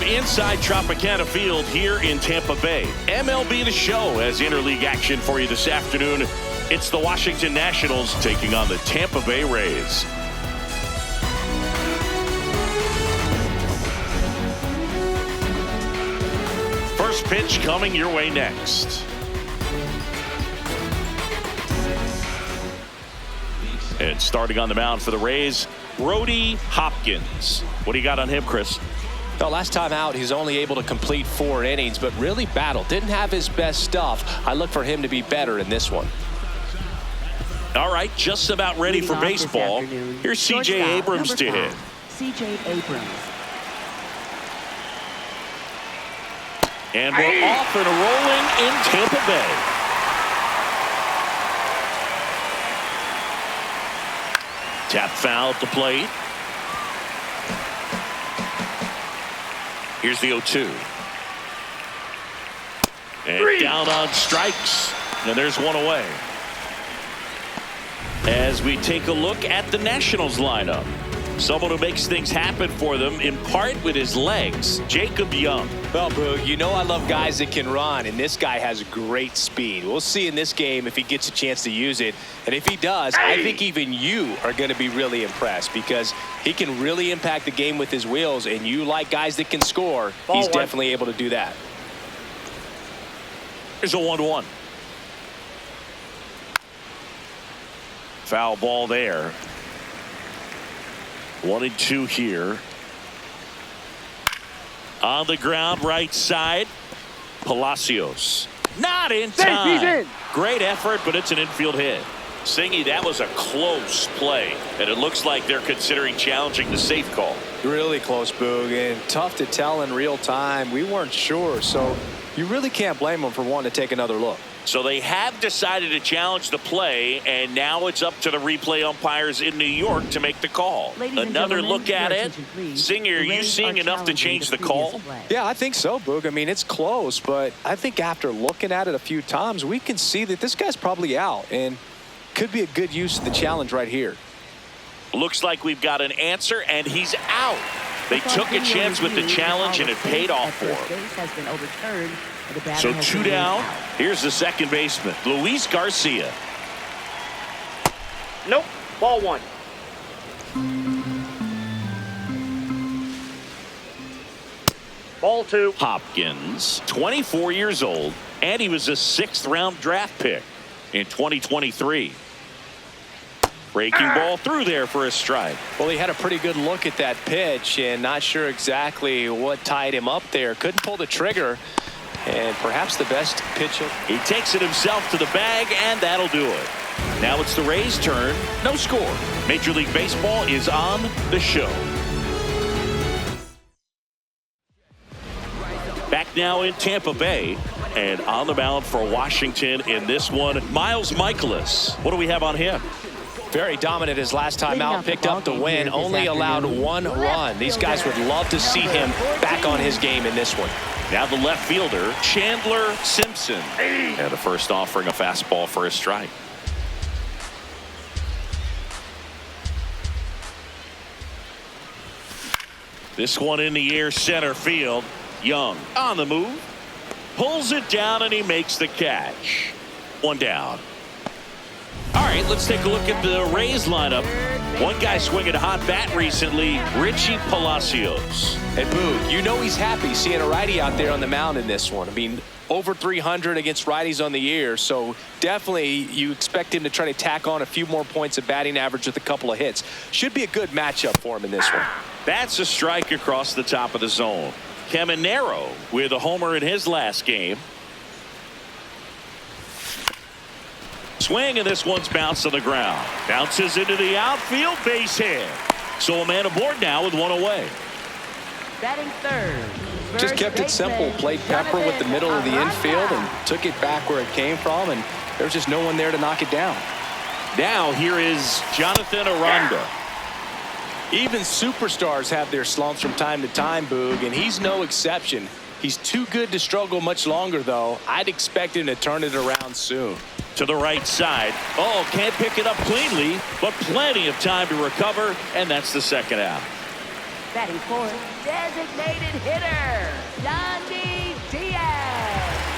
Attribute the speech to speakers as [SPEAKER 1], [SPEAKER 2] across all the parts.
[SPEAKER 1] inside Tropicana Field here in Tampa Bay. MLB The Show has interleague action for you this afternoon. It's the Washington Nationals taking on the Tampa Bay Rays. First pitch coming your way next. And starting on the mound for the Rays, Brody Hopkins. What do you got on him, Chris?
[SPEAKER 2] Well, last time out, he's only able to complete 4 innings, but really battled. Didn't have his best stuff. I look for him to be better in this one.
[SPEAKER 1] All right, just about ready for baseball. Here's C.J. Abrams to hit.
[SPEAKER 3] C.J. Abrams.
[SPEAKER 1] And we're off and rolling in Tampa Bay. Tap foul at the plate. Here's the 0-2. And down on strikes. And there's one away. As we take a look at the Nationals lineup. Someone who makes things happen for them, in part with his legs, Jacob Young.
[SPEAKER 2] Well, Boog, you know I love guys that can run, and this guy has great speed. We'll see in this game if he gets a chance to use it. And if he does, I think even you are going to be really impressed because he can really impact the game with his wheels, and you like guys that can score. He's definitely able to do that.
[SPEAKER 1] Here's a 1-1. Foul ball there. 1-2 here. On the ground, right side. Palacios. Not in time.
[SPEAKER 4] He's in.
[SPEAKER 1] Great effort, but it's an infield hit. Singy, that was a close play, and it looks like they're considering challenging the safe call.
[SPEAKER 2] Really close, Boog, and tough to tell in real time. We weren't sure, so you really can't blame them for wanting to take another look.
[SPEAKER 1] So they have decided to challenge the play, and now it's up to the replay umpires in New York to make the call. Another look at it. Singer, are you seeing enough to change the call?
[SPEAKER 2] Yeah, I think so, Boog. I mean, it's close, but I think after looking at it a few times, we can see that this guy's probably out, and could be a good use of the challenge right here.
[SPEAKER 1] Looks like we've got an answer, and he's out. They took a chance with the challenge, and it paid off for him. So 2 down. Here's the second baseman, Luis Garcia.
[SPEAKER 4] Nope. Ball 1. Ball 2.
[SPEAKER 1] Hopkins, 24 years old, and he was a 6th-round draft pick in 2023. Breaking ball through there for a strike.
[SPEAKER 2] Well, he had a pretty good look at that pitch and not sure exactly what tied him up there. Couldn't pull the trigger. And perhaps the best pitch.
[SPEAKER 1] He takes it himself to the bag, and that'll do it. Now it's the Rays' turn. No score. Major League Baseball is on the show. Back now in Tampa Bay, and on the mound for Washington in this one, Miles Michaelis. What do we have on him?
[SPEAKER 2] Very dominant his last time out, picked up the win, only allowed 1 run. These guys would love to see him back on his game in this one.
[SPEAKER 1] Now the left fielder, Chandler Simpson. And the first offering a fastball for a strike. This one in the air, center field. Young on the move. Pulls it down, and he makes the catch. 1 down. All right, let's take a look at the Rays lineup. One guy swinging a hot bat recently, Richie Palacios.
[SPEAKER 2] And Boog, you know he's happy seeing a righty out there on the mound in this one. I mean, over 300 against righties on the year, so definitely you expect him to try to tack on a few more points of batting average with a couple of hits. Should be a good matchup for him in this one.
[SPEAKER 1] That's a strike across the top of the zone. Caminero with a homer in his last game. Swing, and this one's bounced on the ground. Bounces into the outfield, base hit. So a man aboard now with 1 away.
[SPEAKER 3] Batting third.
[SPEAKER 2] Just kept it simple. Played pepper with the middle of the infield and took it back where it came from, and there's just no one there to knock it down.
[SPEAKER 1] Now here is Jonathan Aranda.
[SPEAKER 2] Even superstars have their slumps from time to time, Boog, and he's no exception. He's too good to struggle much longer, though. I'd expect him to turn it around soon.
[SPEAKER 1] To the right side. Oh, can't pick it up cleanly, but plenty of time to recover, and that's the second out.
[SPEAKER 3] Batting fourth, designated hitter, Yandy Diaz.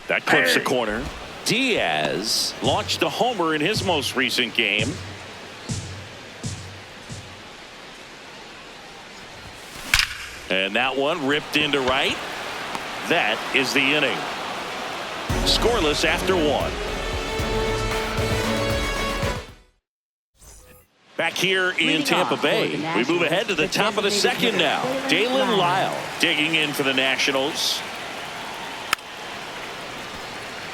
[SPEAKER 1] That clips the corner. Diaz launched a homer in his most recent game. And that one ripped into right. That is the inning. Scoreless after one. Back here in Tampa Bay, we move ahead to the top of the second now. Dalen Lyle digging in for the Nationals.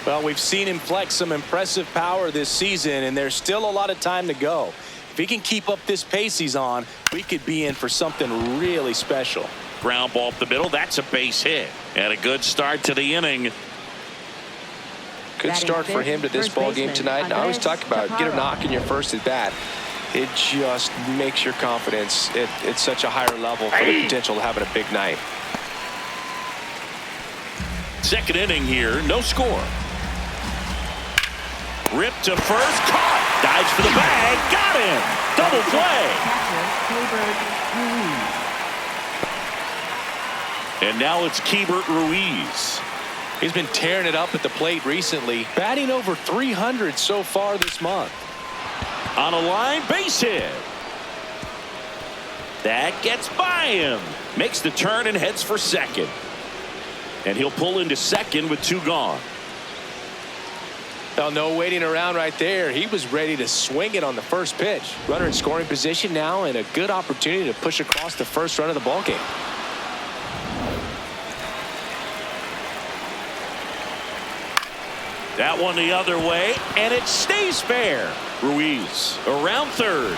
[SPEAKER 2] Well, we've seen him flex some impressive power this season, and there's still a lot of time to go. If he can keep up this pace he's on, we could be in for something really special.
[SPEAKER 1] Ground ball up the middle. That's a base hit. And a good start to the inning.
[SPEAKER 4] Good start for him to this ball game tonight. And I always talk about get a knock in your first at bat. It just makes your confidence at such a higher level for the potential of having a big night.
[SPEAKER 1] Second inning here, no score. Ripped to first, caught, dives for the bag, got him. Double play. And now it's Keibert Ruiz.
[SPEAKER 2] He's been tearing it up at the plate recently, batting over 300 so far this month.
[SPEAKER 1] On a line, base hit. That gets by him. Makes the turn and heads for second. And he'll pull into second with two gone.
[SPEAKER 2] Well, no waiting around right there. He was ready to swing it on the first pitch. Runner in scoring position now, and a good opportunity to push across the first run of the ball game.
[SPEAKER 1] That one the other way, and it stays fair. Ruiz around third.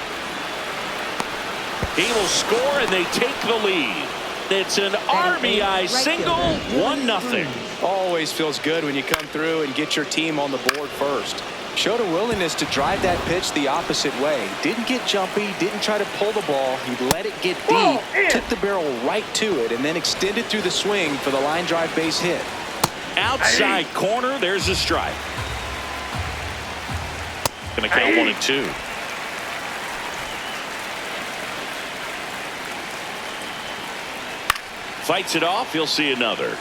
[SPEAKER 1] He will score, and they take the lead. It's an RBI single, 1-0.
[SPEAKER 2] Always feels good when you come through and get your team on the board first. Showed a willingness to drive that pitch the opposite way. Didn't get jumpy, didn't try to pull the ball. He let it get deep, took the barrel right to it, and then extended through the swing for the line drive base hit.
[SPEAKER 1] Outside corner, there's a strike. Gonna count 1-2. Fights it off, he'll see another.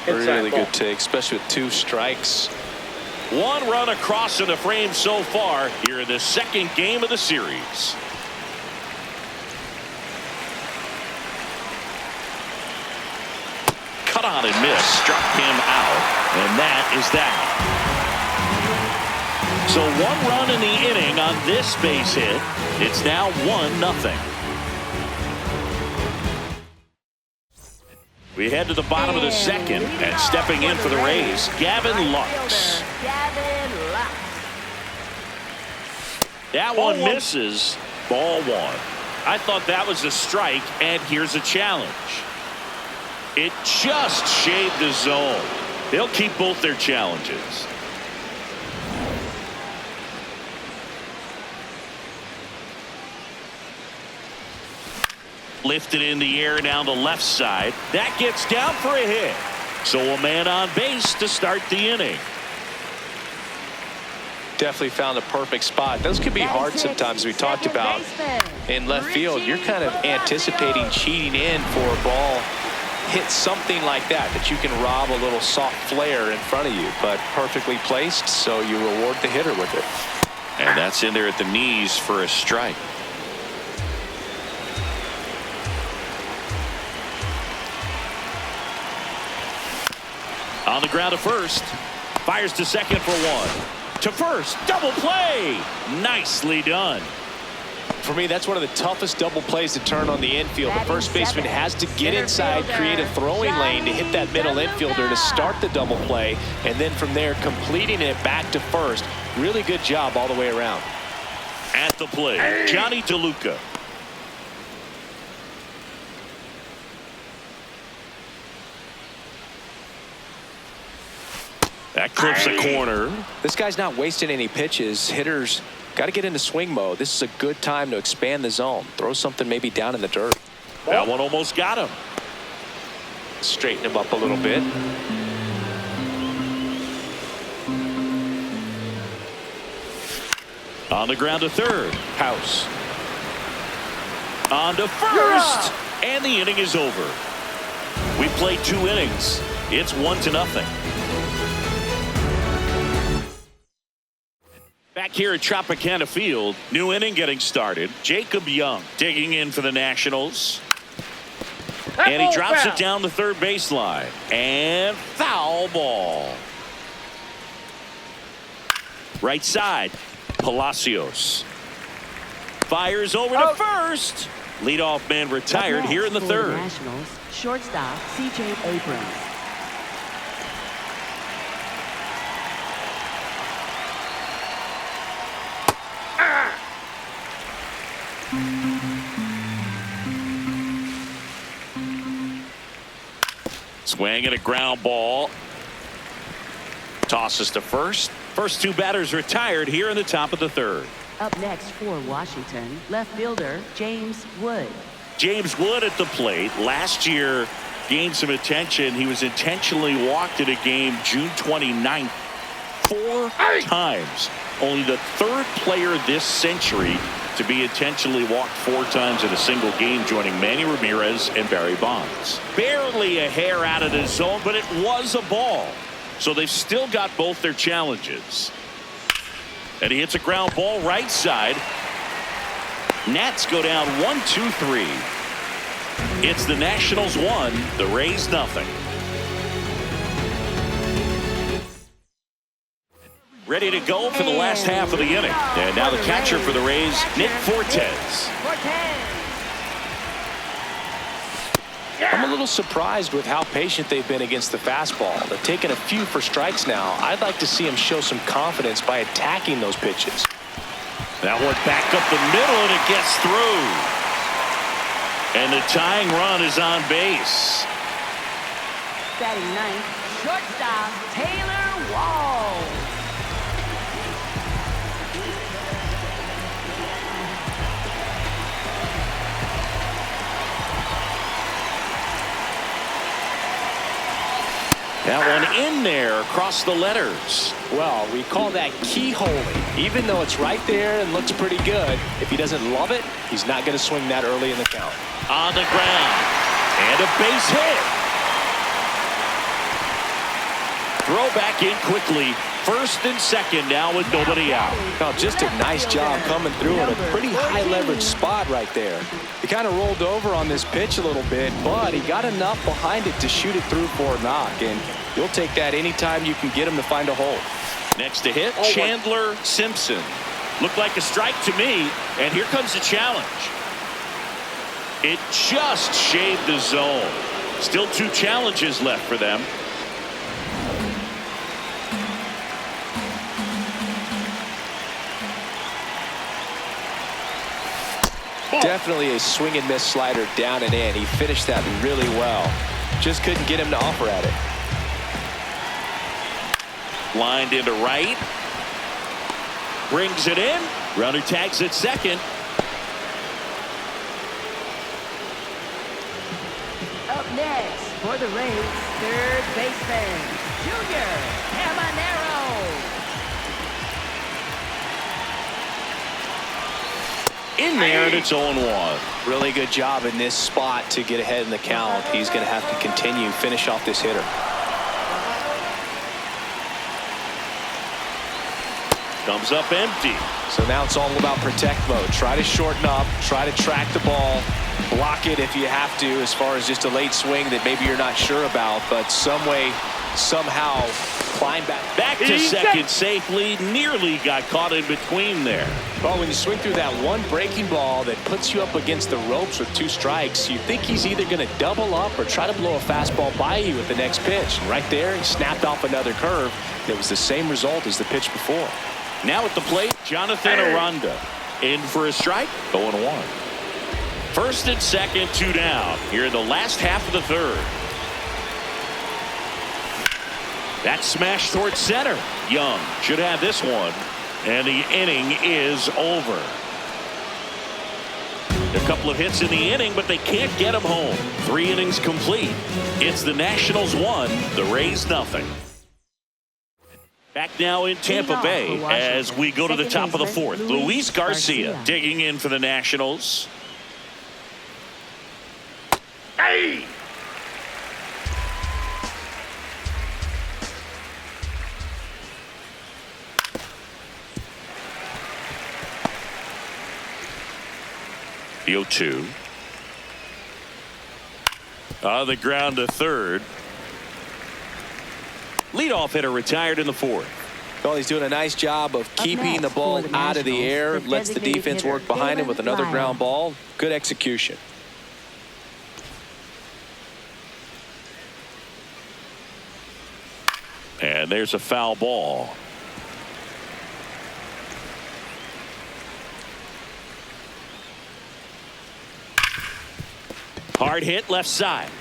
[SPEAKER 2] Really good take, especially with two strikes.
[SPEAKER 1] One run across in the frame so far here in the second game of the series. Cut on and miss, struck him out, and that is that. So one run in the inning on this base hit. It's now 1-0. We head to the bottom of the second, and stepping in for the Rays, Gavin Lux. That one misses. Ball one. I thought that was a strike, and here's a challenge. It just shaved the zone. They'll keep both their challenges. Lifted in the air down the left side. That gets down for a hit. So a man on base to start the inning.
[SPEAKER 2] Definitely found a perfect spot. Those could be hard sometimes. We talked about in left field. You're kind of anticipating cheating in for a ball. Hit something like that you can rob a little soft flare in front of you, but perfectly placed, so you reward the hitter with it.
[SPEAKER 1] And that's in there at the knees for a strike. On the ground to first. Fires to second for one. To first. Double play. Nicely done.
[SPEAKER 2] For me, that's one of the toughest double plays to turn on the infield. The first baseman has to get inside, create a throwing lane to hit that middle infielder to start the double play, and then from there completing it back to first. Really good job all the way around.
[SPEAKER 1] At the plate, Johnny DeLuca. That clips the corner.
[SPEAKER 2] This guy's not wasting any pitches. Hitters got to get into swing mode. This is a good time to expand the zone. Throw something maybe down in the dirt.
[SPEAKER 1] That one almost got him.
[SPEAKER 4] straighten him up a little bit.
[SPEAKER 1] On the ground to third.
[SPEAKER 4] House.
[SPEAKER 1] On to first. And the inning is over. We played 2 innings. It's 1-0. Back here at Tropicana Field, new inning getting started. Jacob Young digging in for the Nationals. And he drops it down the third baseline. And foul ball. Right side, Palacios. Fires over to first. Leadoff man retired here in the third.
[SPEAKER 3] Nationals, shortstop C.J. Abrams.
[SPEAKER 1] Swing and a ground ball. Tosses to first. First 2 batters retired here in the top of the third.
[SPEAKER 3] Up next for Washington, left fielder James Wood.
[SPEAKER 1] James Wood at the plate. Last year gained some attention. He was intentionally walked at a game June 29th 4 times. Only the 3rd player this century to be intentionally walked 4 times in a single game, joining Manny Ramirez and Barry Bonds. Barely a hair out of the zone, but it was a ball. So they've still got both their challenges. And he hits a ground ball right side. Nats go down 1-2-3. It's the Nationals 1, the Rays nothing. Ready to go for the last half of the inning. And now the catcher for the Rays, Nick Fortes.
[SPEAKER 4] I'm a little surprised with how patient they've been against the fastball. They've taken a few for strikes now. I'd like to see him show some confidence by attacking those pitches.
[SPEAKER 1] That one back up the middle, and it gets through. And the tying run is on base.
[SPEAKER 3] Batting ninth, shortstop Taylor Wall.
[SPEAKER 1] That one in there across the letters.
[SPEAKER 2] Well, we call that keyholing. Even though it's right there and looks pretty good, if he doesn't love it, he's not going to swing that early in the count.
[SPEAKER 1] On the ground. And a base hit. Throw back in quickly. First and second now with nobody out.
[SPEAKER 2] Now, just a nice job coming through in a pretty high leverage spot right there. He kind of rolled over on this pitch a little bit, but he got enough behind it to shoot it through for a knock. And you'll take that anytime you can get him to find a hole.
[SPEAKER 1] Next to hit, Chandler Simpson. Looked like a strike to me, and here comes the challenge. It just shaved the zone. Still 2 challenges left for them.
[SPEAKER 2] Definitely a swing and miss slider down and in. He finished that really well. Just couldn't get him to offer at it.
[SPEAKER 1] Lined into right. Brings it in. Runner tags at second.
[SPEAKER 3] Up next for the Rays, third baseman Junior Caminero.
[SPEAKER 1] In there, and it's 0-1.
[SPEAKER 2] Really good job in this spot to get ahead in the count. He's going to have to continue, finish off this hitter.
[SPEAKER 1] Comes up empty.
[SPEAKER 2] So now it's all about protect mode. Try to shorten up, try to track the ball, block it if you have to, as far as just a late swing that maybe you're not sure about, but some way, somehow climb back.
[SPEAKER 1] Back to second safely. Nearly got caught in between there.
[SPEAKER 2] Well, when you swing through that one breaking ball that puts you up against the ropes with 2 strikes, you think he's either going to double up or try to blow a fastball by you with the next pitch. And right there, he snapped off another curve. It was the same result as the pitch before.
[SPEAKER 1] Now at the plate, Jonathan Aranda. In for a strike, 0-1. First and second, 2 down. Here in the last half of the third. That smash towards center. Young should have this one. And the inning is over. A couple of hits in the inning, but they can't get him home. 3 innings complete. It's the Nationals 1, the Rays nothing. Back now in Tampa Bay as we go to the top of the 4th. Luis Garcia digging in for the Nationals. Hey! The 0-2. On the ground to third. Leadoff hitter retired in the 4th.
[SPEAKER 2] Well, he's doing a nice job of keeping the ball out of the air. Lets the defense work behind him with another ground ball. Good execution.
[SPEAKER 1] And there's a foul ball. Hard hit left side.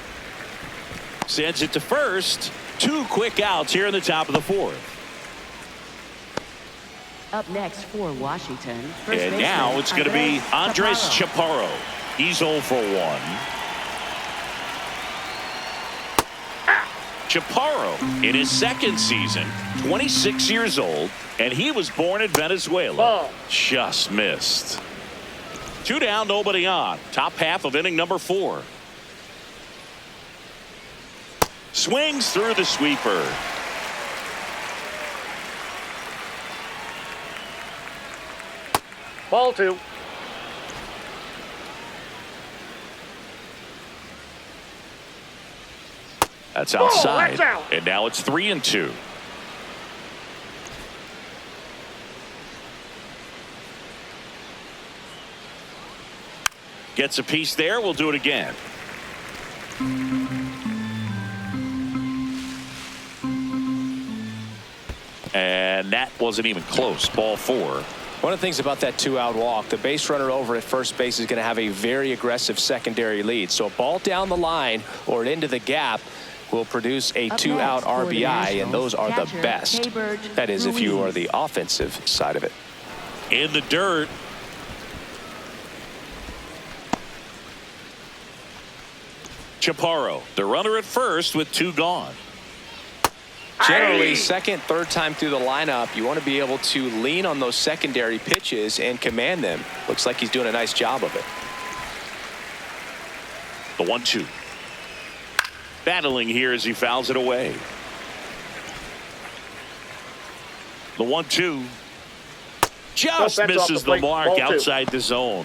[SPEAKER 1] Sends it to first. 2 quick outs here in the top of the 4th.
[SPEAKER 3] Up next for Washington.
[SPEAKER 1] And now it's going to be Andres Chaparro. He's 0 for 1. Chaparro in his 2nd season, 26 years old, and he was born in Venezuela. Just missed. 2 down, nobody on. Top half of inning number 4. Swings through the sweeper.
[SPEAKER 5] Ball 2.
[SPEAKER 1] That's outside.
[SPEAKER 5] That's out.
[SPEAKER 1] And now it's 3-2. Gets a piece there. We'll do it again. And that wasn't even close. Ball 4.
[SPEAKER 2] One of the things about that 2-out walk, the base runner over at first base is going to have a very aggressive secondary lead. So a ball down the line or into the gap will produce a 2-out RBI, and those are the best. That is, if you are the offensive side of it.
[SPEAKER 1] In the dirt. Chaparro, the runner at first with 2 gone.
[SPEAKER 2] Generally, second, third time through the lineup, you want to be able to lean on those secondary pitches and command them. Looks like he's doing a nice job of it.
[SPEAKER 1] The 1-2. Battling here as he fouls it away. The 1-2. Just misses the mark outside the zone.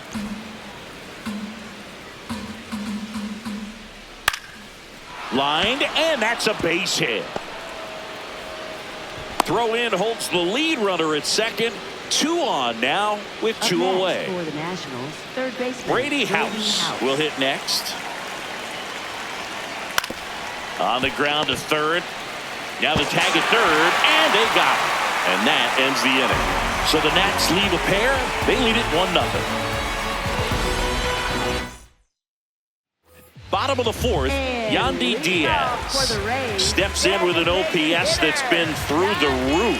[SPEAKER 1] Lined, and that's a base hit. Throw in holds the lead runner at second. 2 on now with 2 away.
[SPEAKER 3] For the Nationals, third baseman
[SPEAKER 1] Brady House will hit next. On the ground to third. Now the tag at third, and they got it. And that ends the inning. So the Nats leave a pair. They lead it 1-0. Bottom of the 4th, Yandy Diaz steps in with an OPS that's been through the roof.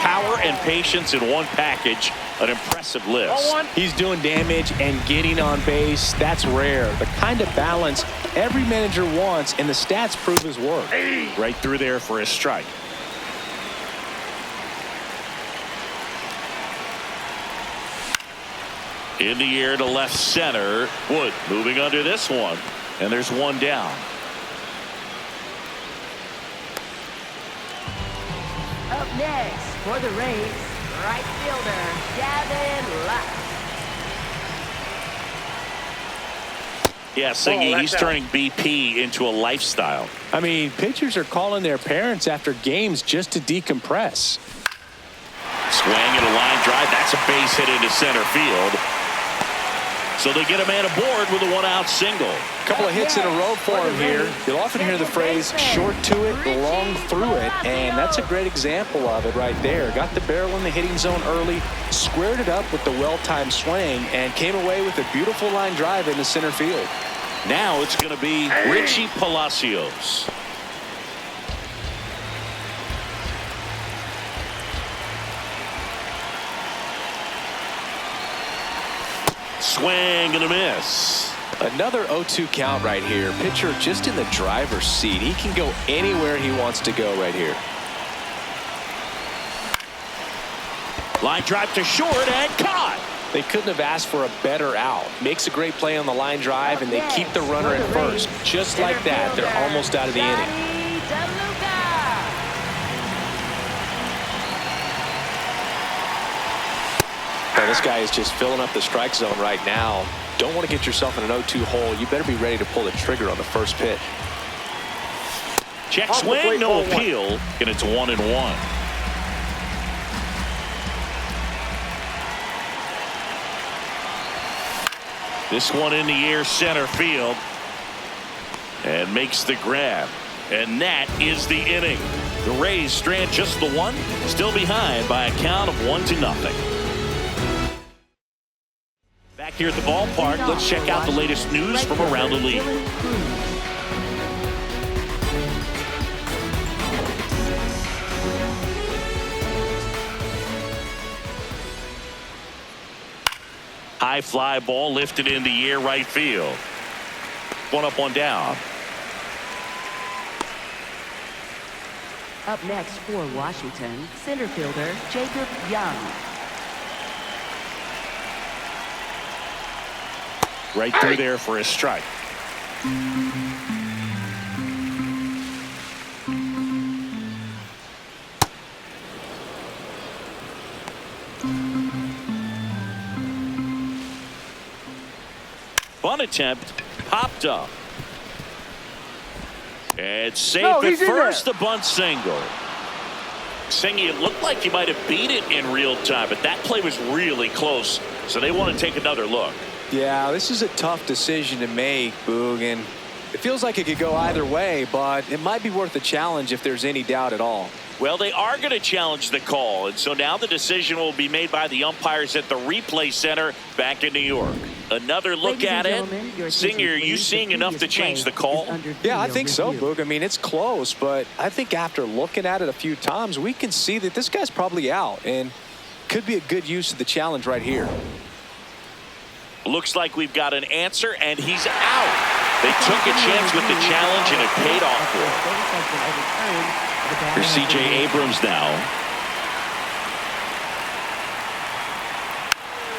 [SPEAKER 1] Power and patience in one package. An impressive list.
[SPEAKER 2] He's doing damage and getting on base. That's rare. The kind of balance every manager wants, and the stats prove his work.
[SPEAKER 1] Right through there for a strike. In the air to left center. Wood moving under this one. And there's 1 down.
[SPEAKER 3] Up next for the Rays, right fielder Gavin Lux.
[SPEAKER 1] Yeah, Singy, he's turning BP into a lifestyle.
[SPEAKER 2] I mean, pitchers are calling their parents after games just to decompress.
[SPEAKER 1] Swing and a line drive. That's a base hit into center field. So they get a man aboard with a 1-out single.
[SPEAKER 2] A couple of hits in a row for him here. You'll often hear the phrase short to it, long through it, and that's a great example of it right there. Got the barrel in the hitting zone early, squared it up with the well-timed swing, and came away with a beautiful line drive into center field.
[SPEAKER 1] Now it's going to be Richie Palacios. Swing and a miss.
[SPEAKER 2] Another 0-2 count right here. Pitcher just in the driver's seat. He can go anywhere he wants to go right here.
[SPEAKER 1] Line drive to short and caught.
[SPEAKER 2] They couldn't have asked for a better out. Makes a great play on the line drive, and they keep the runner at first. Just like that, they're almost out of the inning. And this guy is just filling up the strike zone right now. Don't want to get yourself in an 0-2 hole. You better be ready to pull the trigger on the first pitch.
[SPEAKER 1] Check swing, no appeal, and it's 1-1. This one in the air center field and makes the grab, and that is the inning. The Rays strand just the one, still behind by a count of 1-0. Back here at the ballpark, let's check out the latest news from around the league. High fly ball lifted in the air right field. One up, one down.
[SPEAKER 3] Up next for Washington, center fielder Jacob Young.
[SPEAKER 1] Right through there for a strike. Bunt attempt popped up. It's safe at first. The bunt single. Singy, it looked like he might have beat it in real time, but that play was really close, so they want to take another look.
[SPEAKER 2] Yeah, this is a tough decision to make, Boog, and it feels like it could go either way, but it might be worth a challenge if there's any doubt at all.
[SPEAKER 1] Well, they are going to challenge the call, and so now the decision will be made by the umpires at the replay center back in New York. Another look at it. Singer, are you seeing enough to change the call?
[SPEAKER 2] Yeah, I think so, Boog. I mean, it's close, but I think after looking at it a few times, we can see that this guy's probably out, and could be a good use of the challenge right here.
[SPEAKER 1] Looks like we've got an answer, and he's out. They took a chance with the challenge, and it paid off for them. Here's C.J. Abrams now.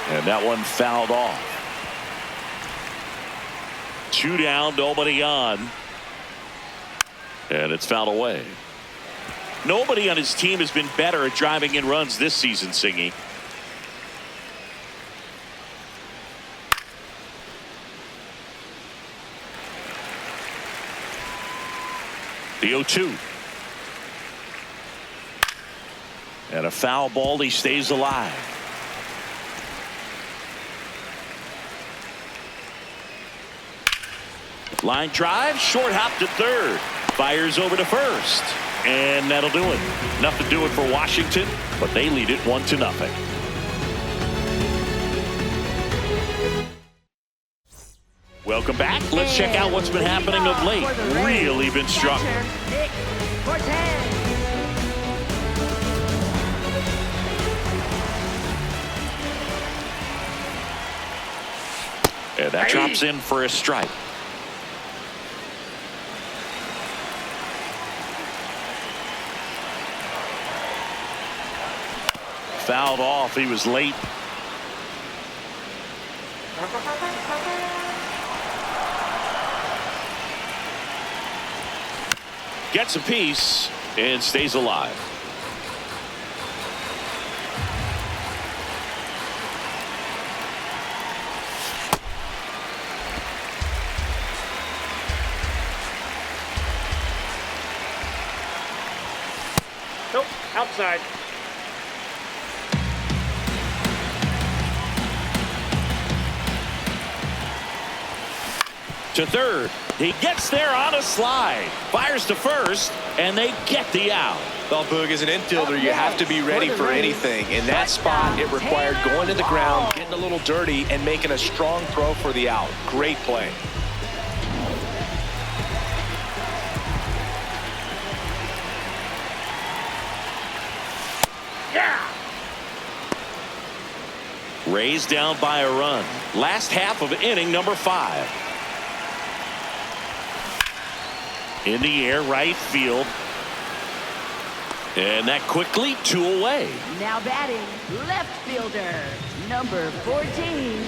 [SPEAKER 1] And that one fouled off. 2 down, nobody on. And it's fouled away. Nobody on his team has been better at driving in runs this season, Singy. The 0-2. And a foul ball. He stays alive. Line drive, short hop to third. Fires over to first. And that'll do it. Nothing to do it for Washington, but they lead it 1-0. Welcome back. Let's check out what's been happening of late. Really been struggling. And that drops in for a strike. Fouled off. He was late. Gets a piece and stays alive.
[SPEAKER 5] Nope, outside.
[SPEAKER 1] To third. He gets there on a slide. Fires to first, and they get the out.
[SPEAKER 2] Well, Boog, as an infielder, you have to be ready for anything. In that spot, it required going to the ground, getting a little dirty, and making a strong throw for the out. Great play.
[SPEAKER 1] Rays down by a run. Last half of inning number 5. In the air, right field. And that quickly 2 away.
[SPEAKER 3] Now batting, left fielder, number 14.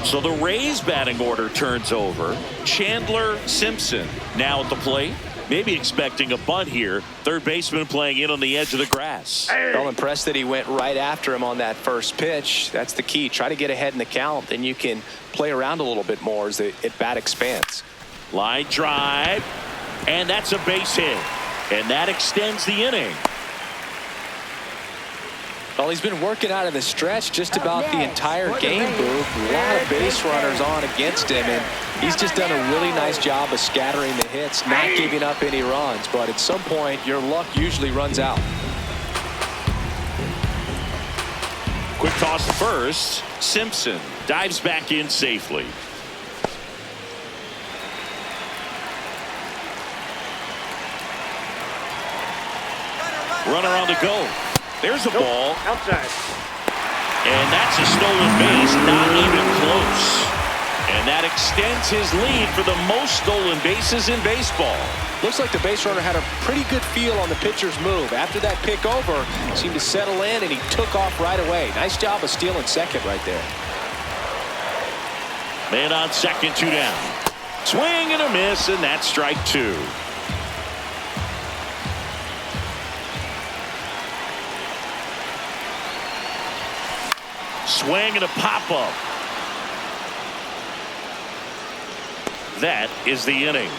[SPEAKER 1] So the Rays batting order turns over. Chandler Simpson now at the plate. Maybe expecting a bunt here. Third baseman playing in on the edge of the grass.
[SPEAKER 2] Well, impressed that he went right after him on that first pitch. That's the key. Try to get ahead in the count, then you can play around a little bit more as the at-bat expands.
[SPEAKER 1] Line drive, and that's a base hit. And that extends the inning.
[SPEAKER 2] Well, he's been working out of the stretch just about the entire game, Booth. A lot of base runners on against him, and he's just done a really nice job of scattering the hits, not giving up any runs. But at some point, your luck usually runs out.
[SPEAKER 1] Quick toss to first. Simpson dives back in safely. Runner on the go. There's a ball.
[SPEAKER 5] Outside.
[SPEAKER 1] And that's a stolen base, not even close. And that extends his lead for the most stolen bases in baseball.
[SPEAKER 2] Looks like the base runner had a pretty good feel on the pitcher's move. After that pick over, seemed to settle in, and he took off right away. Nice job of stealing second right there.
[SPEAKER 1] Man on second, 2 down. Swing and a miss, and that's strike 2. Swing and a pop-up. That is the inning.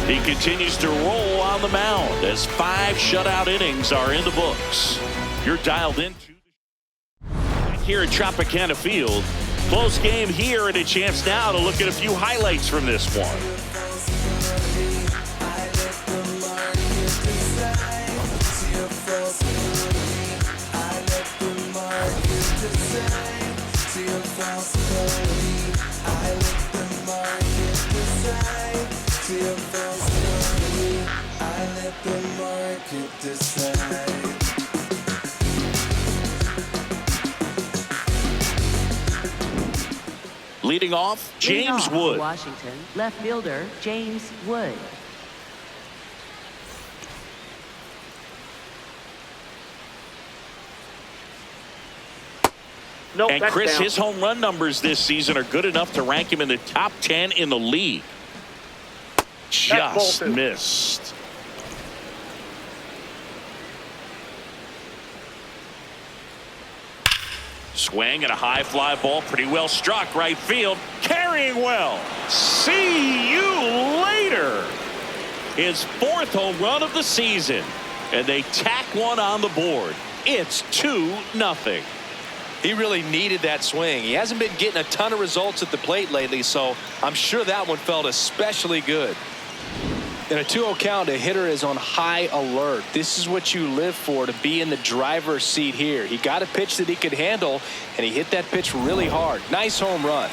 [SPEAKER 1] He continues to roll on the mound as 5 shutout innings are in the books. You're dialed into here at Tropicana Field. Close game here, and a chance now to look at a few highlights from this one. Leading off, James Wood.
[SPEAKER 3] Washington, left fielder, James Wood.
[SPEAKER 5] Nope,
[SPEAKER 1] And
[SPEAKER 5] that's
[SPEAKER 1] Chris,
[SPEAKER 5] down.
[SPEAKER 1] his home run numbers this season are good enough to rank him in the top 10 in the league. Just missed. Swing and a high fly ball, pretty well struck right field, carrying well. See you later. His 4th home run of the season, and they tack one on the board. It's 2-0.
[SPEAKER 2] He really needed that swing. He hasn't been getting a ton of results at the plate lately, so I'm sure that one felt especially good. In a 2-0 count, a hitter is on high alert. This is what you live for, to be in the driver's seat here. He got a pitch that he could handle, and he hit that pitch really hard. Nice home run.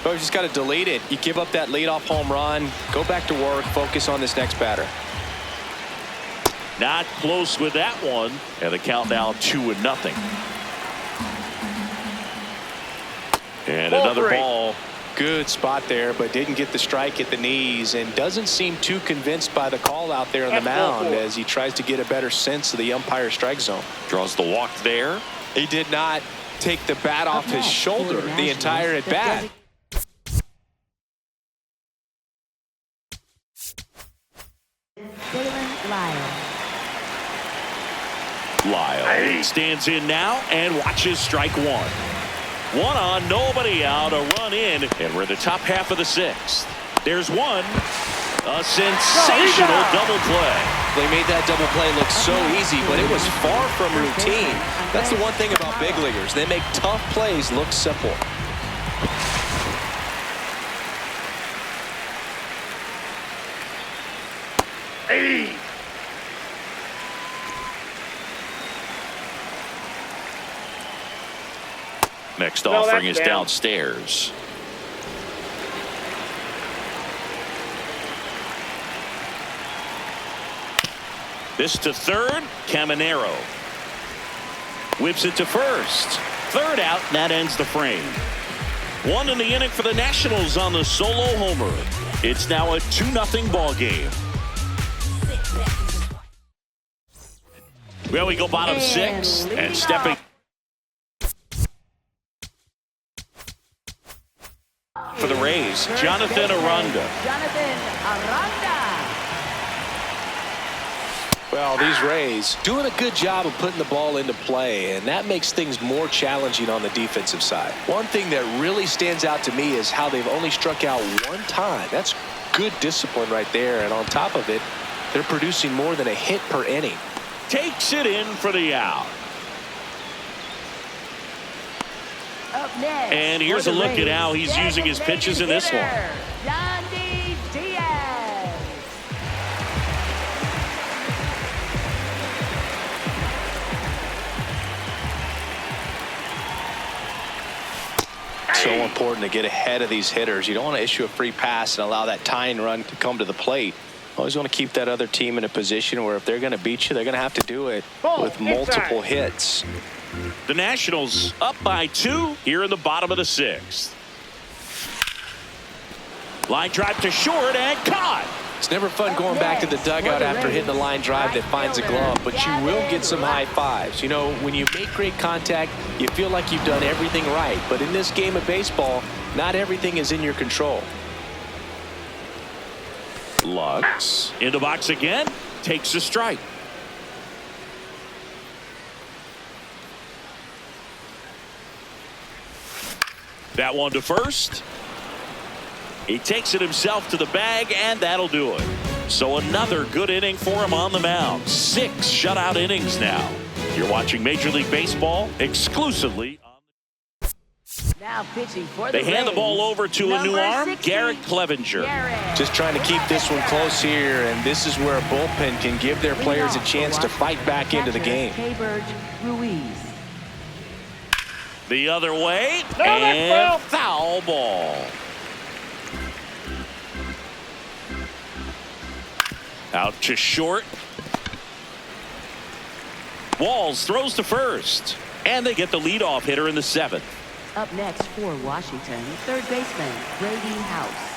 [SPEAKER 2] But you just got to delete it. You give up that leadoff home run, go back to work, focus on this next batter.
[SPEAKER 1] Not close with that one, and the count now 2-0. And another ball.
[SPEAKER 2] Good spot there, but didn't get the strike at the knees, and doesn't seem too convinced by the call out there on the mound as he tries to get a better sense of the umpire's strike zone.
[SPEAKER 1] Draws the walk there.
[SPEAKER 2] He did not take the bat off his shoulder the entire at bat.
[SPEAKER 1] Lyle stands in now and watches strike 1. 1 on, nobody out, a run in, and we're in the top half of the 6th. There's one. A sensational double play.
[SPEAKER 2] They made that double play look so easy, but it was far from routine. That's the one thing about big leaguers. They make tough plays look simple.
[SPEAKER 1] Next offering is downstairs. This to third. Caminero whips it to first. Third out, and that ends the frame. One in the inning for the Nationals on the solo homer. It's now a 2-0 ball game. Well, we go bottom six, and stepping for the Rays, Jonathan Aranda.
[SPEAKER 2] Well, these Rays doing a good job of putting the ball into play, and that makes things more challenging on the defensive side. One thing that really stands out to me is how they've only struck out one time. That's good discipline right there, and on top of it, they're producing more than a hit per inning.
[SPEAKER 1] Takes it in for the out.
[SPEAKER 3] Up next,
[SPEAKER 1] and here's a look at how he's using his pitches in this one.
[SPEAKER 2] So important to get ahead of these hitters. You don't want to issue a free pass and allow that tying run to come to the plate. Always want to keep that other team in a position where if they're going to beat you, they're going to have to do it with multiple hits.
[SPEAKER 1] The Nationals up by 2 here in the bottom of the 6th. Line drive to short and caught.
[SPEAKER 2] It's never fun going back to the dugout after hitting a line drive that finds a glove, but you will get some high fives. You know, when you make great contact, you feel like you've done everything right. But in this game of baseball, not everything is in your control.
[SPEAKER 1] Lux in the box again, takes a strike. That one to first. He takes it himself to the bag, and that'll do it. So another good inning for him on the mound. 6 shutout innings now. You're watching Major League Baseball exclusively.
[SPEAKER 3] Now pitching for the
[SPEAKER 1] They hand the ball over to a new arm,
[SPEAKER 3] 60,
[SPEAKER 1] Garrett Clevenger.
[SPEAKER 2] Just trying to keep this one close here, and this is where a bullpen can give their players a chance to fight back into the game.
[SPEAKER 1] The other way, and foul ball. Out to short. Walls throws to first, and they get the leadoff hitter in the 7th.
[SPEAKER 3] Up next for Washington, third baseman Brady House.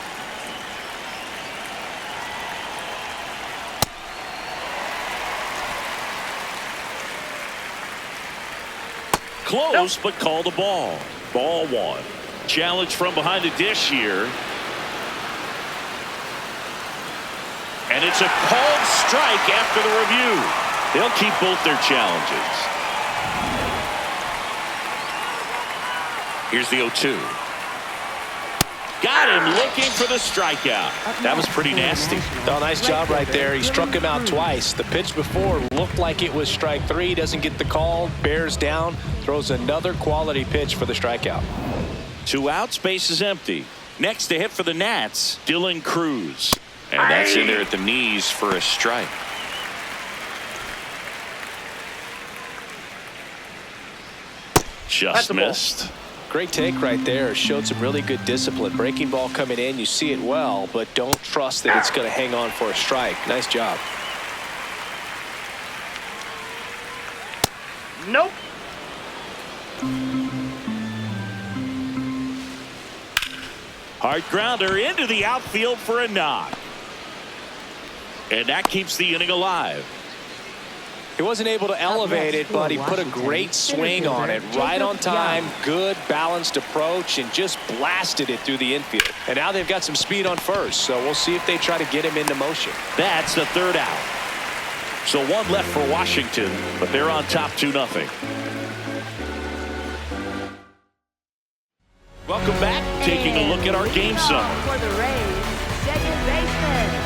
[SPEAKER 1] Close, but call the ball. Ball 1. Challenge from behind the dish here. And it's a called strike after the review. They'll keep both their challenges. Here's the 0-2. Got him looking for the strikeout. That was pretty nasty.
[SPEAKER 2] Oh, nice job right there. He struck him out twice. The pitch before looked like it was strike 3. Doesn't get the call. Bears down. Throws another quality pitch for the strikeout.
[SPEAKER 1] 2 outs. Base is empty. Next to hit for the Nats, Dylan Cruz. And that's in there at the knees for a strike. Just missed.
[SPEAKER 2] Great take right there. Showed some really good discipline. Breaking ball coming in. You see it well, but don't trust that it's going to hang on for a strike. Nice job.
[SPEAKER 5] Nope.
[SPEAKER 1] Hard grounder into the outfield for a knock. And that keeps the inning alive.
[SPEAKER 2] He wasn't able to elevate it, but he put a great swing on it. Right on time, good balanced approach, and just blasted it through the infield. And now they've got some speed on first, so we'll see if they try to get him into motion.
[SPEAKER 1] That's the 3rd out. So 1 left for Washington, but they're on top 2-0. Welcome back. Taking a look at our game summary.
[SPEAKER 3] For the Rays, second baseman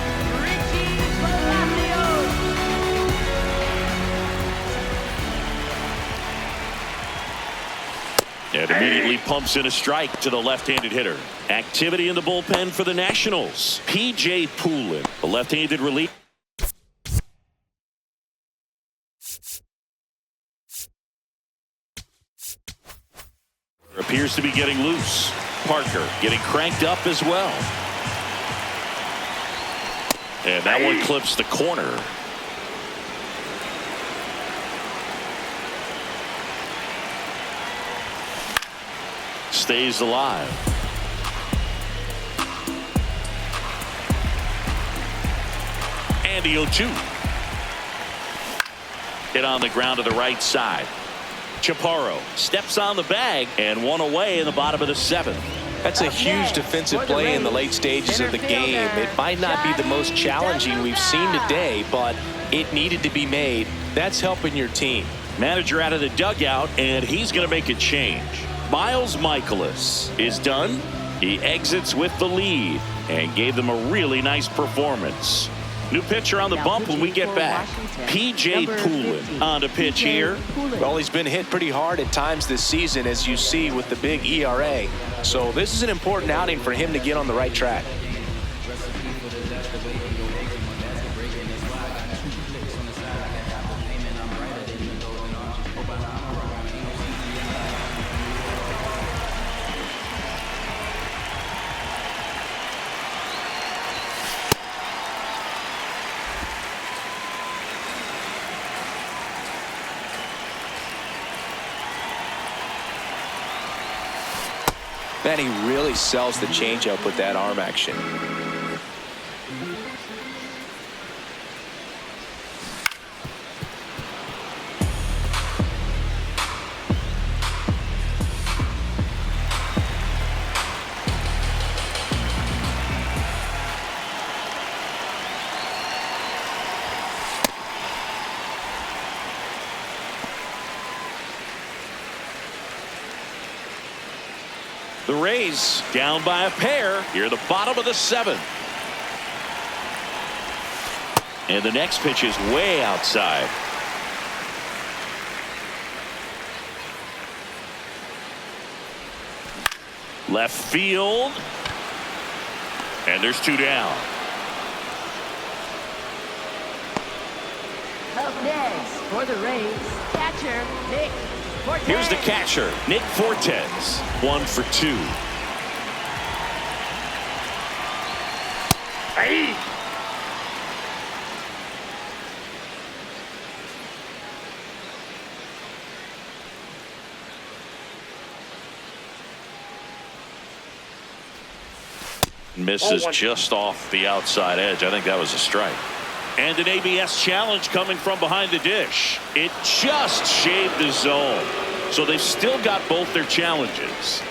[SPEAKER 1] and immediately pumps in a strike to the left-handed hitter. Activity in the bullpen for the Nationals. P.J. Poulin, the left-handed relief. Appears to be getting loose. Parker getting cranked up as well. And that one clips the corner. stays alive. And the 0-2. Hit on the ground to the right side. Chaparro steps on the bag and one away in the bottom of the 7th.
[SPEAKER 2] That's a huge defensive play in the late stages of the game. It might not be the most challenging we've seen today, but it needed to be made. That's helping your team.
[SPEAKER 1] Manager out of the dugout, and he's going to make a change. Miles Michaelis is done. He exits with the lead and gave them a really nice performance. New pitcher on the bump when we get back. P.J. Poulin on to pitch here.
[SPEAKER 2] Well, he's been hit pretty hard at times this season, as you see with the big ERA. So this is an important outing for him to get on the right track. Man, he really sells the changeup with that arm action.
[SPEAKER 1] The Rays down by a pair here at the bottom of the 7th. And the next pitch is way outside. Left field. And there's 2 down.
[SPEAKER 3] Up next for the Rays, catcher Nick Fortes.
[SPEAKER 1] Here's the catcher, Nick Fortes. 1 for 2.
[SPEAKER 5] Hey!
[SPEAKER 1] Misses just off the outside edge. I think that was a strike. And an ABS challenge coming from behind the dish. It just shaved the zone. So they've still got both their challenges.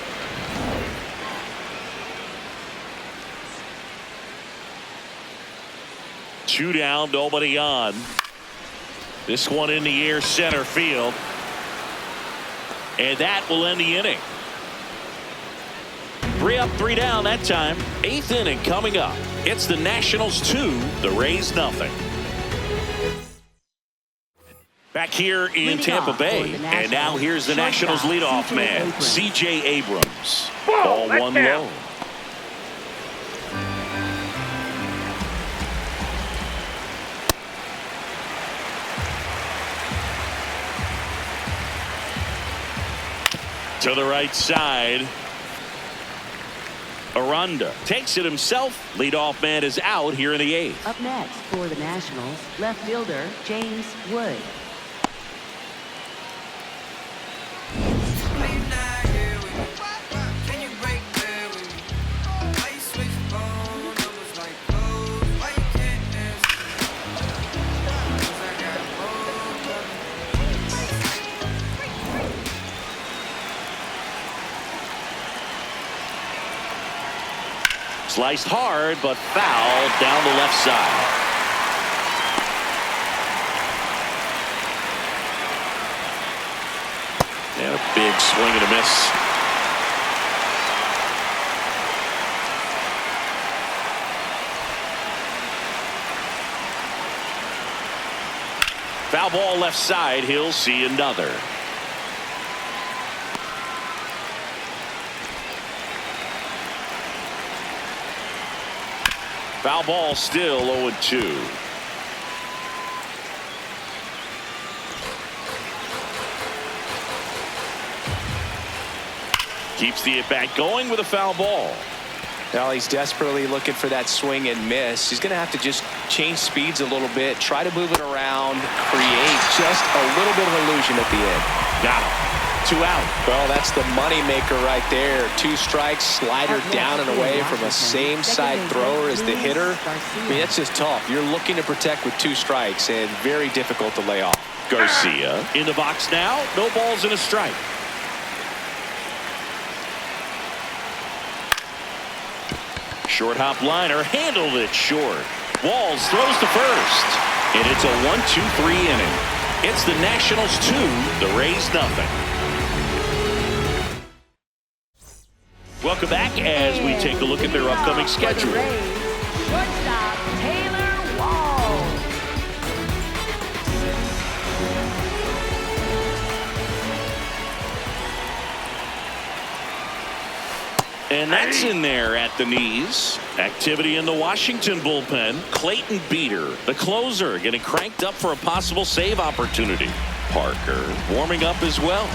[SPEAKER 1] Two down, nobody on. This one in the air, center field. And that will end the inning. 3 up, 3 down that time. 8th inning coming up. It's the Nationals 2, the Rays nothing. Back here in Tampa Bay, and now here's the Nationals leadoff man, C.J. Abrams. Ball 1 low. To the right side. Aranda takes it himself. Leadoff man is out here in the 8th.
[SPEAKER 3] Up next for the Nationals, left fielder James Wood.
[SPEAKER 1] Sliced hard, but fouled down the left side. And a big swing and a miss. Foul ball left side. He'll see another. Foul ball still 0-2. Keeps the at-bat going with a foul ball.
[SPEAKER 2] Now he's desperately looking for that swing and miss. He's going to have to just change speeds a little bit, try to move it around, create just a little bit of illusion at the end.
[SPEAKER 1] Got him. 2 out.
[SPEAKER 2] Well, that's the money maker right there. 2 strikes, slider down and away from a same side thrower as the hitter. I mean, that's just tough. You're looking to protect with 2 strikes and very difficult to lay off.
[SPEAKER 1] Garcia in the box now. No balls and a strike. Short hop liner, handled it short. Walls throws to first. And it's a 1-2-3 inning. It's the Nationals 2, the Rays nothing. Welcome back as we take a look at their upcoming schedule.
[SPEAKER 3] Shortstop Taylor Wall.
[SPEAKER 1] And that's in there at the knees. Activity in the Washington bullpen. Clayton Beeter, the closer, getting cranked up for a possible save opportunity. Parker warming up as well.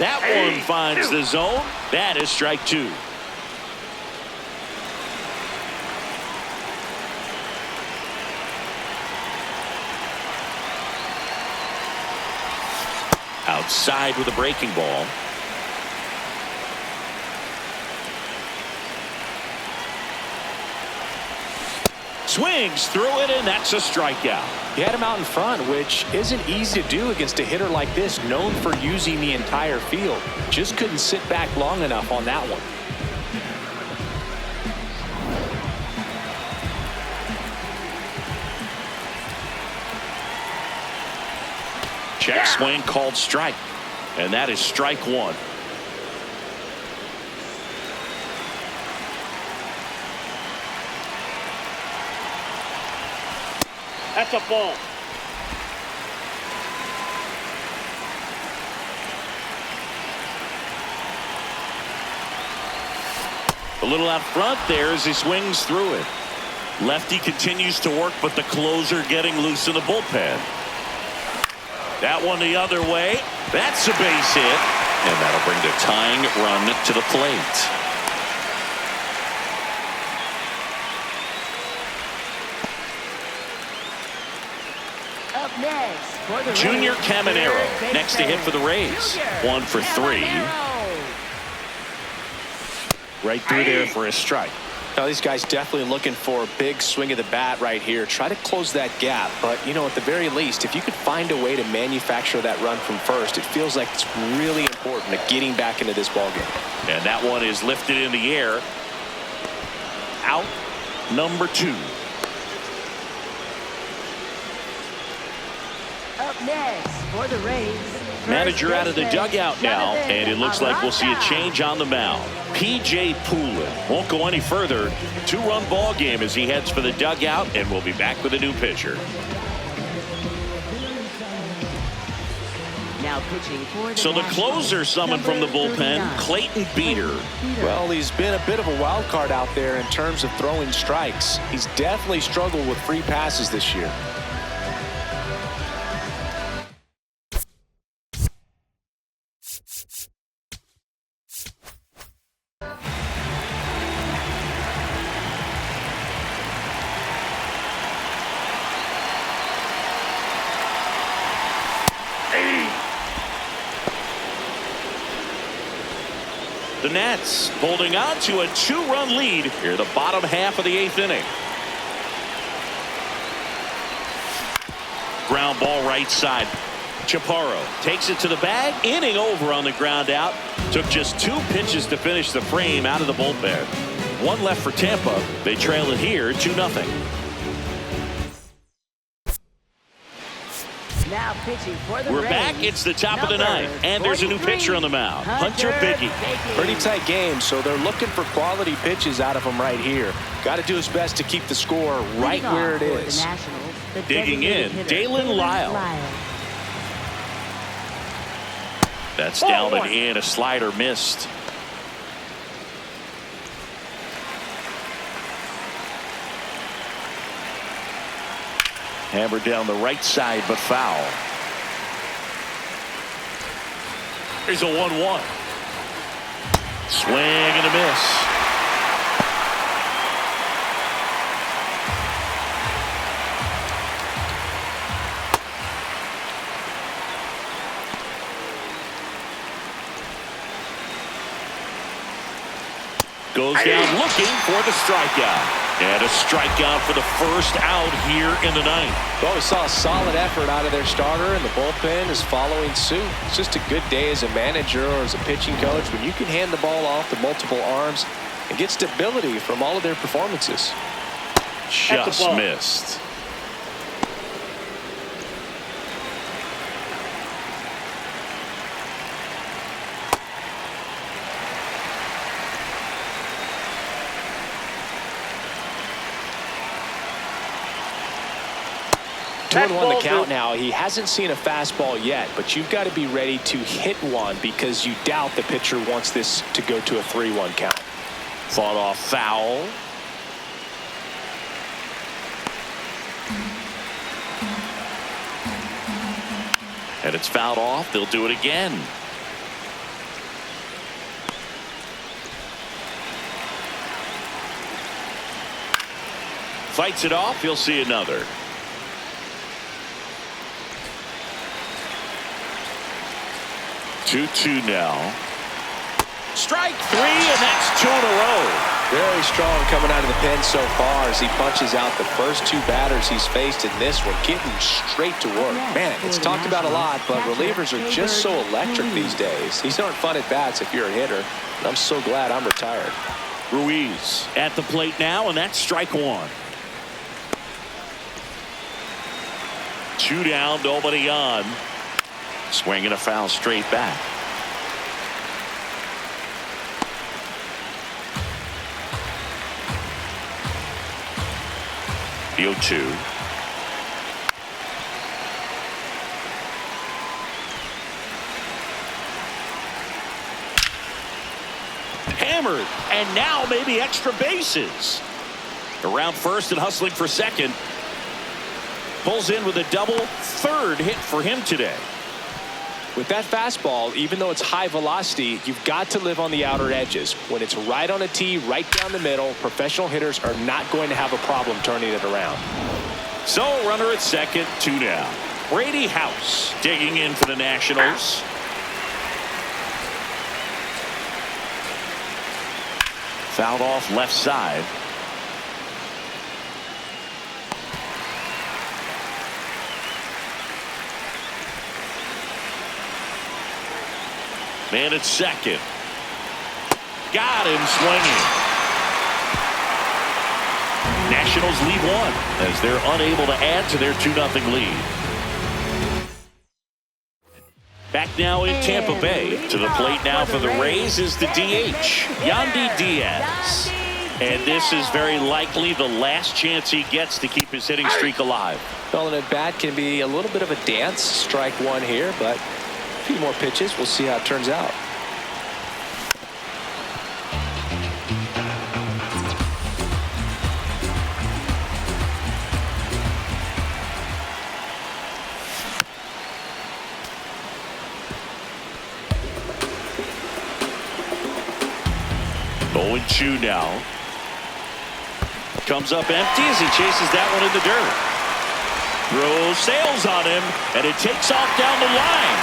[SPEAKER 1] That one finds the zone. That is strike 2. Outside with a breaking ball. Swings through it, and that's a strikeout.
[SPEAKER 2] He had him out in front, which isn't easy to do against a hitter like this, known for using the entire field. Just couldn't sit back long enough on that one.
[SPEAKER 1] Check swing called strike, and that is strike 1.
[SPEAKER 5] That's a ball.
[SPEAKER 1] A little out front there as he swings through it. Lefty continues to work, but the closer getting loose in the bullpen. That one the other way. That's a base hit, and that'll bring the tying run to the plate.
[SPEAKER 3] Up next for the
[SPEAKER 1] Junior
[SPEAKER 3] Rays,
[SPEAKER 1] Caminero
[SPEAKER 3] third baseman,
[SPEAKER 1] next to hit for the Rays.
[SPEAKER 3] Junior
[SPEAKER 1] 1 for 3.
[SPEAKER 3] Caminero.
[SPEAKER 1] Right through there for a strike.
[SPEAKER 2] Now, these guys definitely looking for a big swing of the bat right here. Try to close that gap. But, you know, at the very least, if you could find a way to manufacture that run from first, it feels like it's really important to getting back into this ballgame.
[SPEAKER 1] And that one is lifted in the air. Out number 2.
[SPEAKER 3] Up next for the Rays.
[SPEAKER 1] Manager out of the dugout now, and it looks like we'll see a change on the mound. P.J. Poulin won't go any further. 2-run ball game as he heads for the dugout, and we'll be back with a new pitcher.
[SPEAKER 3] Now pitching for the
[SPEAKER 1] So the closer summoned from the bullpen, Clayton Beeter.
[SPEAKER 2] Well, he's been a bit of a wild card out there in terms of throwing strikes. He's definitely struggled with free passes this year.
[SPEAKER 1] The Nats holding on to a 2-run lead here the bottom half of the 8th inning. Ground ball right side. Chaparro takes it to the bag. Inning over on the ground out. Took just 2 pitches to finish the frame out of the bullpen. 1 left for Tampa. They trail it here 2-0.
[SPEAKER 3] Now pitching for the
[SPEAKER 1] We're
[SPEAKER 3] Rays,
[SPEAKER 1] back. It's the top of the 9th, and there's a new
[SPEAKER 3] 43,
[SPEAKER 1] pitcher on the mound, Hunter Biggie.
[SPEAKER 2] Pretty tight game, so they're looking for quality pitches out of him right here. Got to do his best to keep the score right
[SPEAKER 3] Leading
[SPEAKER 2] where
[SPEAKER 3] off
[SPEAKER 2] it
[SPEAKER 3] for the
[SPEAKER 2] is.
[SPEAKER 3] Nationals, the
[SPEAKER 1] Digging in,
[SPEAKER 3] designated hitter,
[SPEAKER 1] Dalen Lyle. That's down and in. A slider missed. Hammered down the right side, but foul. Here's a 1-1. Swing and a miss. Goes down looking for the strikeout. And a strikeout for the first out here in the ninth.
[SPEAKER 2] Well, we saw a solid effort out of their starter, and the bullpen is following suit. It's just a good day as a manager or as a pitching coach when you can hand the ball off to multiple arms and get stability from all of their performances.
[SPEAKER 1] Just missed.
[SPEAKER 2] Two and one the count now. He hasn't seen a fastball yet, but you've got to be ready to hit one because you doubt the pitcher wants this to go to a 3-1 count.
[SPEAKER 1] Fought off foul. And it's fouled off. They'll do it again. Fights it off. He'll see another. Two now. Strike three, and that's 2 in a row.
[SPEAKER 2] Very strong coming out of the pen so far as he punches out the first 2 batters he's faced in this one, getting straight to work. Man, it's talked about a lot, but relievers are just so electric these days. These aren't fun at bats if you're a hitter. And I'm so glad I'm retired.
[SPEAKER 1] Ruiz at the plate now, and that's strike 1. 2 down, nobody on. Swinging a foul straight back. The 0-2. Hammered, and now maybe extra bases. Around first and hustling for second. Pulls in with a double, 3rd hit for him today.
[SPEAKER 2] With that fastball, even though it's high velocity, you've got to live on the outer edges. When it's right on a tee, right down the middle, professional hitters are not going to have a problem turning it around.
[SPEAKER 1] So runner at second, 2 down. Brady House digging in for the Nationals. Fouled off left side. Man at second. Got him swinging. Nationals lead 1 as they're unable to add to their 2-0 lead. Back now in Tampa Bay. To the plate now for the Rays is the DH, Yandy Diaz. And this is very likely the last chance he gets to keep his hitting streak alive.
[SPEAKER 2] Well, an at bat can be a little bit of a dance. Strike 1 here, but a few more pitches. We'll see how it turns out.
[SPEAKER 1] Oh, 0-2 now. Comes up empty as he chases that one in the dirt. Throws, sails on him, and it takes off down the line.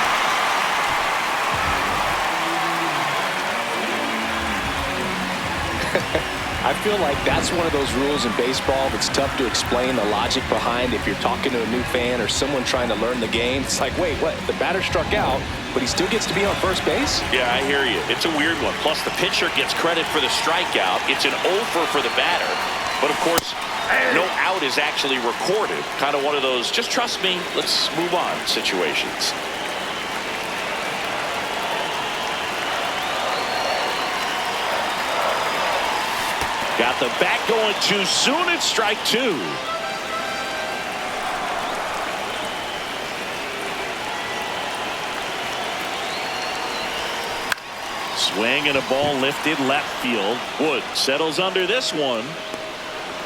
[SPEAKER 2] I feel like that's one of those rules in baseball that's tough to explain the logic behind if you're talking to a new fan or someone trying to learn the game. It's like, wait, what? The batter struck out, but he still gets to be on first base?
[SPEAKER 1] Yeah, I hear you. It's a weird one. Plus, the pitcher gets credit for the strikeout. It's an over for the batter. But, of course, no out is actually recorded. Kind of one of those, just trust me, let's move on situations. Got the bat going too soon. It's strike 2. Swing and a ball lifted left field. Wood settles under this one.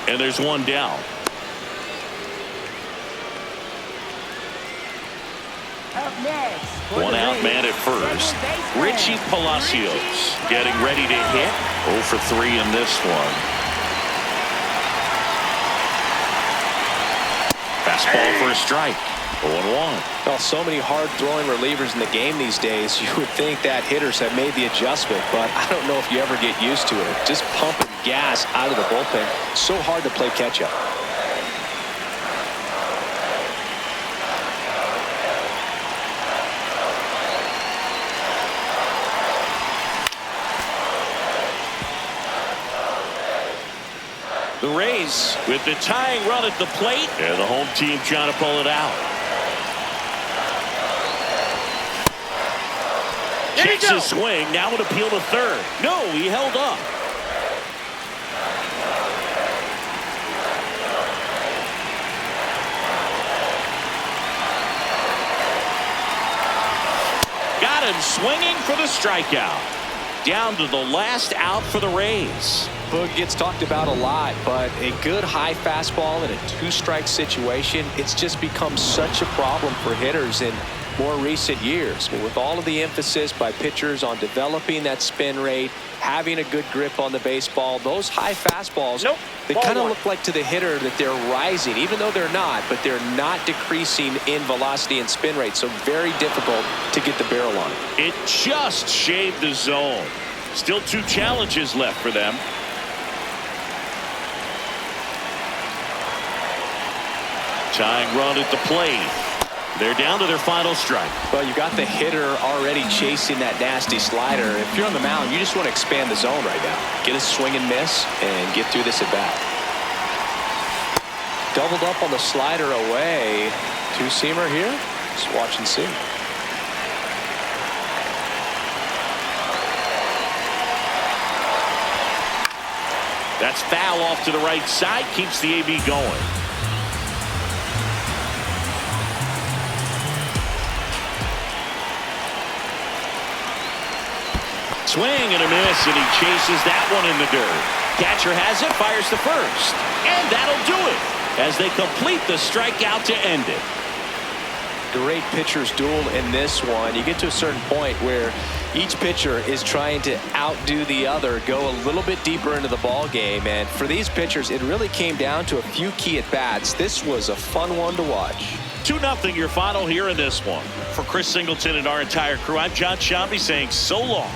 [SPEAKER 1] And there's 1 down.
[SPEAKER 3] Up next.
[SPEAKER 1] 1 out man at first. Richie Palacios getting ready to hit. 0 for 3 in this one. Fastball for a strike. 0-1.
[SPEAKER 2] Well, so many hard-throwing relievers in the game these days, you would think that hitters have made the adjustment, but I don't know if you ever get used to it. Just pumping gas out of the bullpen. So hard to play catch-up.
[SPEAKER 1] The Rays with the tying run at the plate, and the home team trying to pull it out. Takes a swing. Now would appeal to third. No, he held up. Got him swinging for the strikeout. Down to the last out for the Rays.
[SPEAKER 2] Boog gets talked about a lot, but a good high fastball in a 2-strike situation, it's just become such a problem for hitters in more recent years. But with all of the emphasis by pitchers on developing that spin rate, having a good grip on the baseball, those high fastballs, they kind of look like to the hitter that they're rising, even though they're not, but they're not decreasing in velocity and spin rate, so very difficult to get the barrel on it.
[SPEAKER 1] It just shaved the zone. Still 2 challenges left for them. Tying run at the plate. They're down to their final strike.
[SPEAKER 2] Well, you got the hitter already chasing that nasty slider. If you're on the mound, you just want to expand the zone right now. Get a swing and miss and get through this at bat. Doubled up on the slider away. 2-seamer here. Just watch and see.
[SPEAKER 1] That's foul off to the right side. Keeps the AB going. Swing and a miss, and he chases that one in the dirt. Catcher has it, fires to first, and that'll do it as they complete the strikeout to end it.
[SPEAKER 2] Great pitcher's duel in this one. You get to a certain point where each pitcher is trying to outdo the other, go a little bit deeper into the ball game, and for these pitchers, it really came down to a few key at bats. This was a fun one to watch.
[SPEAKER 1] 2-0 your final here in this one. For Chris Singleton and our entire crew, I'm John Shambi saying so long.